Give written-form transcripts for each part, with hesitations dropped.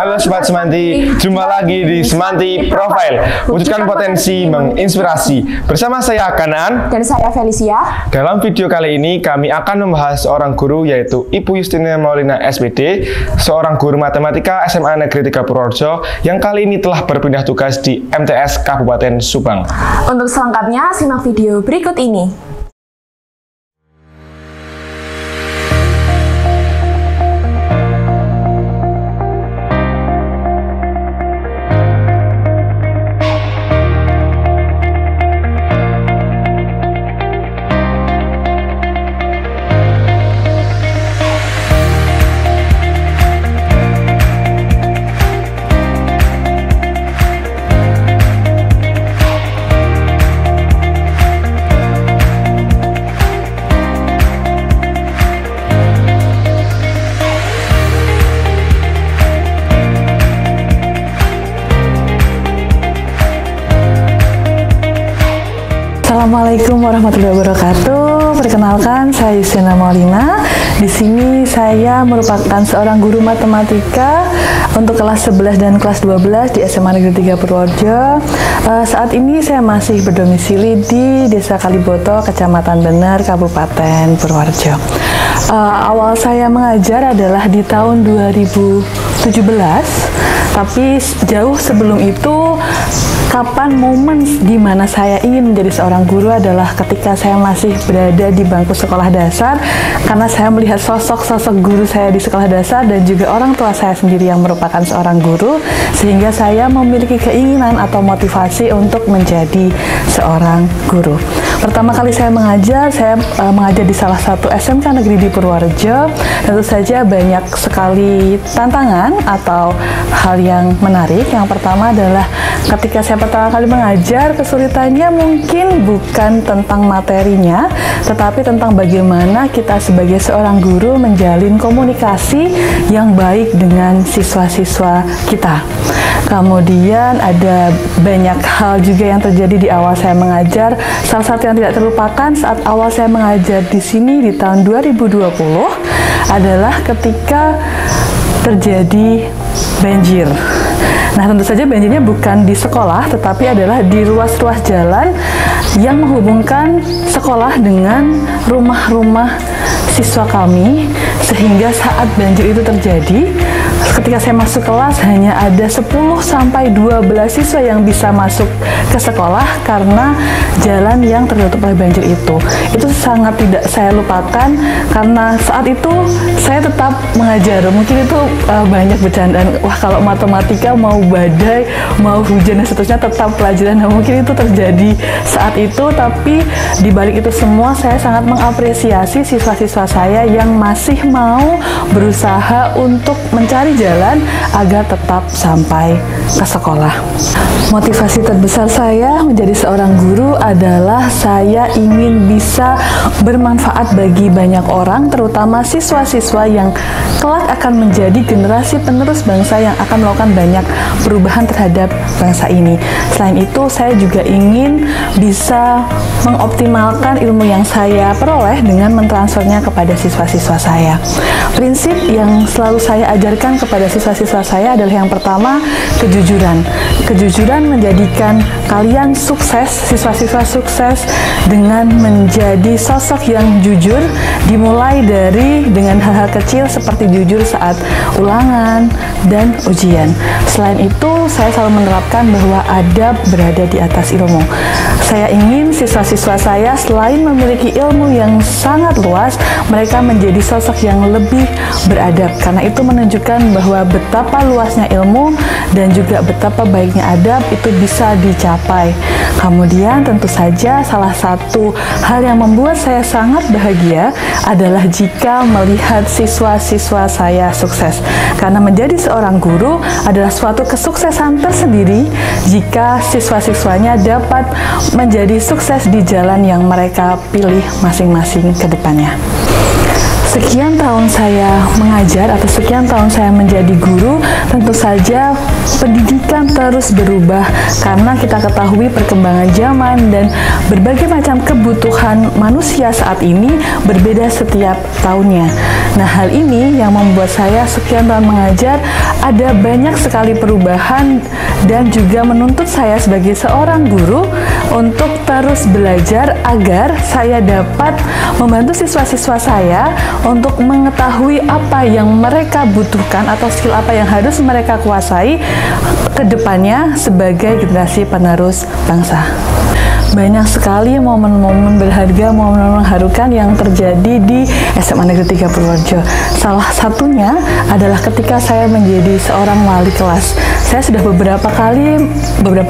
Halo Sobat Semanti, jumpa lagi di Semanti Profile. Wujudkan potensi menginspirasi. Bersama saya Kanan dan saya Felicia. Dalam video kali ini kami akan membahas seorang guru, yaitu Ibu Justina Maulina SPD, seorang guru matematika SMA Negeri 3 Purworejo yang kali ini telah berpindah tugas di MTS Kabupaten Subang. Untuk selengkapnya simak video berikut ini. Assalamualaikum warahmatullahi wabarakatuh. Perkenalkan, saya Justina Maulina. Di sini saya merupakan seorang guru matematika untuk kelas 11 dan kelas 12 di SMA Negeri 3 Purworejo. Saat ini saya masih berdomisili di Desa Kaliboto, Kecamatan Bener, Kabupaten Purworejo. Awal saya mengajar adalah di tahun 2017, tapi jauh sebelum itu, kapan momen di mana saya ingin menjadi seorang guru adalah ketika saya masih berada di bangku sekolah dasar, karena saya melihat sosok-sosok guru saya di sekolah dasar dan juga orang tua saya sendiri yang merupakan seorang guru, sehingga saya memiliki keinginan atau motivasi untuk menjadi seorang guru. Pertama kali saya mengajar di salah satu SMK negeri di Purworejo. Tentu saja banyak sekali tantangan atau hal yang menarik. Yang pertama adalah ketika saya pertama kali mengajar, kesulitannya mungkin bukan tentang materinya, tetapi tentang bagaimana kita sebagai seorang guru menjalin komunikasi yang baik dengan siswa-siswa kita. Kemudian ada banyak hal juga yang terjadi di awal saya mengajar. Salah satu yang tidak terlupakan saat awal saya mengajar di sini di tahun 2020 adalah ketika terjadi banjir. Nah, tentu saja banjirnya bukan di sekolah, tetapi adalah di ruas-ruas jalan yang menghubungkan sekolah dengan rumah-rumah siswa kami, sehingga saat banjir itu terjadi, ketika saya masuk kelas hanya ada 10-12 siswa yang bisa masuk ke sekolah karena jalan yang tertutup oleh banjir itu. Itu sangat tidak saya lupakan karena saat itu saya tetap mengajar. Mungkin itu banyak bercandaan, wah kalau matematika mau badai, mau hujan dan seterusnya tetap pelajaran. Nah, mungkin itu terjadi saat itu, tapi di balik itu semua saya sangat mengapresiasi siswa-siswa saya yang masih mau berusaha untuk mencari jalan agar tetap sampai ke sekolah. Motivasi terbesar saya menjadi seorang guru adalah saya ingin bisa bermanfaat bagi banyak orang, terutama siswa-siswa yang kelak akan menjadi generasi penerus bangsa yang akan melakukan banyak perubahan terhadap bangsa ini. Selain itu, saya juga ingin bisa mengoptimalkan ilmu yang saya peroleh dengan mentransfernya kepada siswa-siswa saya. Prinsip yang selalu saya ajarkan kepada siswa-siswa saya adalah yang pertama, kejujuran. Kejujuran menjadikan kalian sukses, siswa-siswa sukses dengan menjadi sosok yang jujur, dimulai dari dengan hal-hal kecil seperti jujur saat ulangan dan ujian. Selain itu, saya selalu menerapkan bahwa adab berada di atas ilmu. Saya ingin siswa-siswa saya selain memiliki ilmu yang sangat luas, mereka menjadi sosok yang lebih beradab, karena itu menunjukkan bahwa betapa luasnya ilmu dan juga betapa baiknya adab itu bisa dicapai. Kemudian tentu saja salah satu hal yang membuat saya sangat bahagia adalah jika melihat siswa-siswa saya sukses, karena menjadi seorang guru adalah suatu kesuksesan tersendiri jika siswa-siswanya dapat menjadi sukses di jalan yang mereka pilih masing-masing ke depannya. Sekian tahun saya mengajar atau sekian tahun saya menjadi guru, tentu saja pendidikan terus berubah karena kita ketahui perkembangan zaman dan berbagai macam kebutuhan manusia saat ini berbeda setiap tahunnya. Nah, hal ini yang membuat saya sekian tahun mengajar, ada banyak sekali perubahan dan juga menuntut saya sebagai seorang guru untuk terus belajar agar saya dapat membantu siswa-siswa saya untuk mengetahui apa yang mereka butuhkan atau skill apa yang harus mereka kuasai ke depannya sebagai generasi penerus bangsa. Banyak sekali momen-momen berharga, momen mengharukan yang terjadi di SMA Negeri 3 Purworejo. Salah satunya adalah ketika saya menjadi seorang wali kelas. Saya sudah beberapa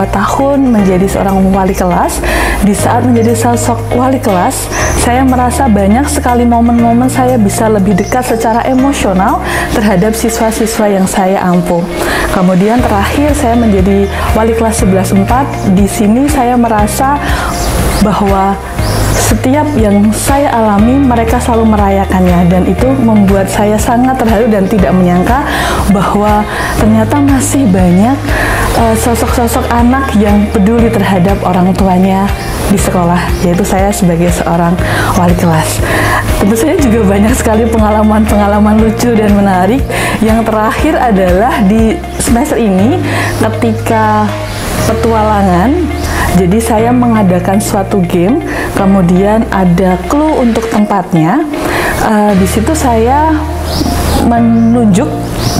tahun menjadi seorang wali kelas. Di saat menjadi sosok wali kelas, saya merasa banyak sekali momen-momen saya bisa lebih dekat secara emosional terhadap siswa-siswa yang saya ampuh. Kemudian terakhir saya menjadi wali kelas 11/4. Di sini saya merasa bahwa setiap yang saya alami mereka selalu merayakannya, dan itu membuat saya sangat terharu dan tidak menyangka bahwa ternyata masih banyak sosok-sosok anak yang peduli terhadap orang tuanya di sekolah, yaitu saya sebagai seorang wali kelas. Tentu saja juga banyak sekali pengalaman-pengalaman lucu dan menarik. Yang terakhir adalah di semester ini ketika petualangan. Jadi saya mengadakan suatu game, kemudian ada clue untuk tempatnya. Di situ saya menunjuk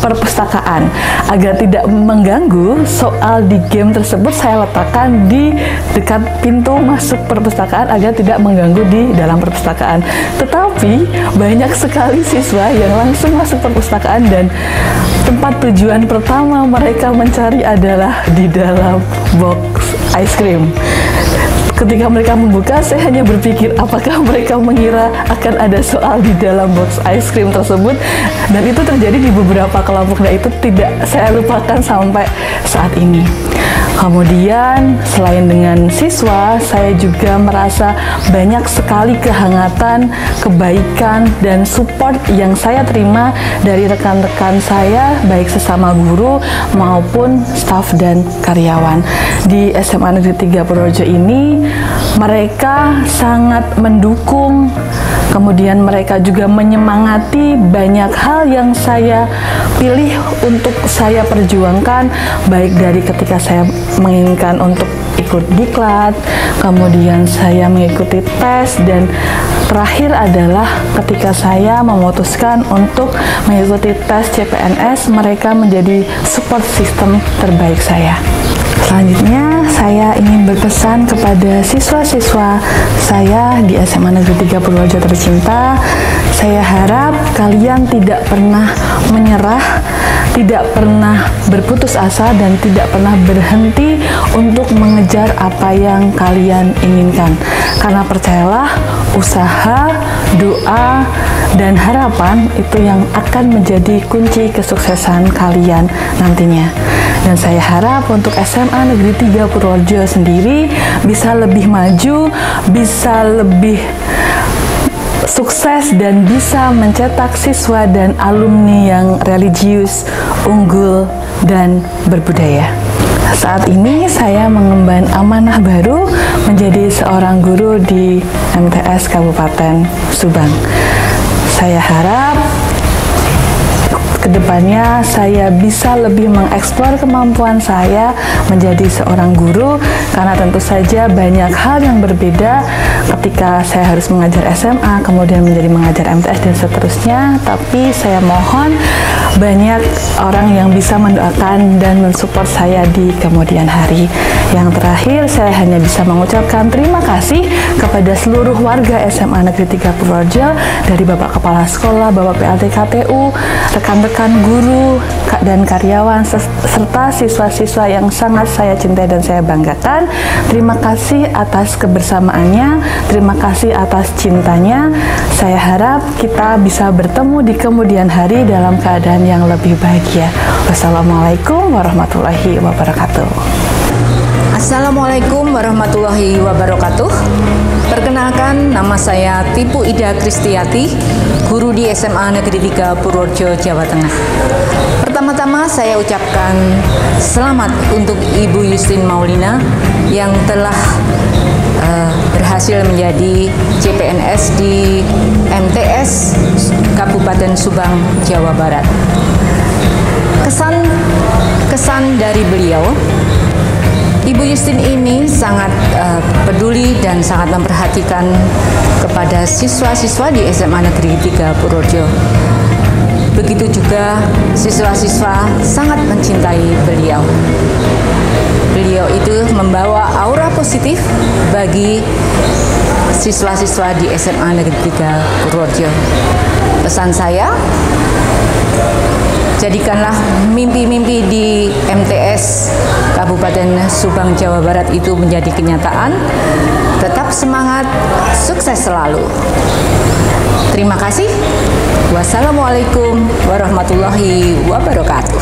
perpustakaan. Agar tidak mengganggu, soal di game tersebut saya letakkan di dekat pintu masuk perpustakaan agar tidak mengganggu di dalam perpustakaan. Tetapi banyak sekali siswa yang langsung masuk perpustakaan dan tempat tujuan pertama mereka mencari adalah di dalam box ice cream. Ketika mereka membuka, saya hanya berpikir apakah mereka mengira akan ada soal di dalam box ice cream tersebut, dan itu terjadi di beberapa kelompok, dan itu tidak saya lupakan sampai saat ini. Kemudian selain dengan siswa, saya juga merasa banyak sekali kehangatan, kebaikan, dan support yang saya terima dari rekan-rekan saya, baik sesama guru maupun staf dan karyawan. Di SMA Negeri 3 Purworejo ini, mereka sangat mendukung, kemudian mereka juga menyemangati banyak hal yang saya pilih untuk saya perjuangkan, baik dari ketika saya menginginkan untuk ikut diklat, kemudian saya mengikuti tes, dan terakhir adalah ketika saya memutuskan untuk mengikuti tes CPNS, mereka menjadi support system terbaik saya. Selanjutnya, saya ingin berpesan kepada siswa-siswa saya di SMA Negeri 3 Purworejo tercinta. Saya harap kalian tidak pernah menyerah, tidak pernah berputus asa, dan tidak pernah berhenti untuk mengejar apa yang kalian inginkan. Karena percayalah, usaha, doa, dan harapan itu yang akan menjadi kunci kesuksesan kalian nantinya. Dan saya harap untuk SMA Negeri 3 Purworejo sendiri bisa lebih maju, bisa lebih sukses, dan bisa mencetak siswa dan alumni yang religius, unggul, dan berbudaya. Saat ini saya mengemban amanah baru menjadi seorang guru di MTS Kabupaten Subang. Saya harap kedepannya saya bisa lebih mengeksplor kemampuan saya menjadi seorang guru, karena tentu saja banyak hal yang berbeda ketika saya harus mengajar SMA, kemudian menjadi mengajar MTS, dan seterusnya. Tapi saya mohon banyak orang yang bisa mendoakan dan mensupport saya di kemudian hari. Yang terakhir, saya hanya bisa mengucapkan terima kasih kepada seluruh warga SMA Negeri 3 Purworejo, dari Bapak Kepala Sekolah, Bapak PLT KPU, rekan-rekan guru dan karyawan, serta siswa-siswa yang sangat saya cintai dan saya banggakan. Terima kasih atas kebersamaannya, terima kasih atas cintanya. Saya harap kita bisa bertemu di kemudian hari dalam keadaan yang lebih bahagia. Wassalamualaikum warahmatullahi wabarakatuh. Assalamualaikum warahmatullahi wabarakatuh. Perkenalkan, nama saya Tipu Ida Kristiati, guru di SMA Negeri 3 Purworejo, Jawa Tengah. Pertama-tama saya ucapkan selamat untuk Ibu Justin Maulina yang telah berhasil menjadi CPNS di MTS Kabupaten Subang, Jawa Barat. Kesan dari beliau, Ibu Justin ini sangat peduli dan sangat memperhatikan kepada siswa-siswa di SMA Negeri 3 Purworejo. Begitu juga siswa-siswa sangat mencintai beliau. Beliau itu membawa aura positif bagi siswa-siswa di SMA Negeri 3 Purworejo. Pesan saya, jadikanlah mimpi-mimpi di MTS Kabupaten Subang, Jawa Barat itu menjadi kenyataan. Tetap semangat, sukses selalu. Terima kasih. Wassalamualaikum warahmatullahi wabarakatuh.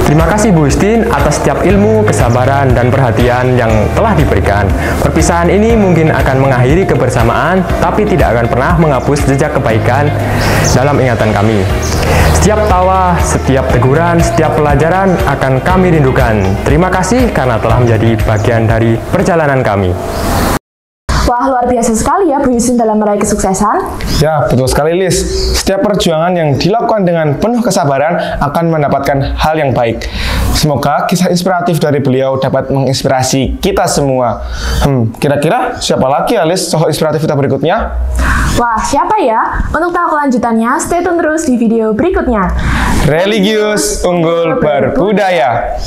Terima kasih Bu Justin atas setiap ilmu, kesabaran, dan perhatian yang telah diberikan. Perpisahan ini mungkin akan mengakhiri kebersamaan, tapi tidak akan pernah menghapus jejak kebaikan dalam ingatan kami. Setiap tawa, setiap teguran, setiap pelajaran akan kami rindukan. Terima kasih karena telah menjadi bagian dari perjalanan kami. Wah, luar biasa sekali ya Bu Justin dalam meraih kesuksesan. Ya, betul sekali Lis. Setiap perjuangan yang dilakukan dengan penuh kesabaran akan mendapatkan hal yang baik. Semoga kisah inspiratif dari beliau dapat menginspirasi kita semua. Kira-kira siapa lagi ya Lis sosok inspiratif kita berikutnya? Wah, siapa ya? Untuk tahu kelanjutannya, stay tune terus di video berikutnya. Religius Unggul Berbudaya.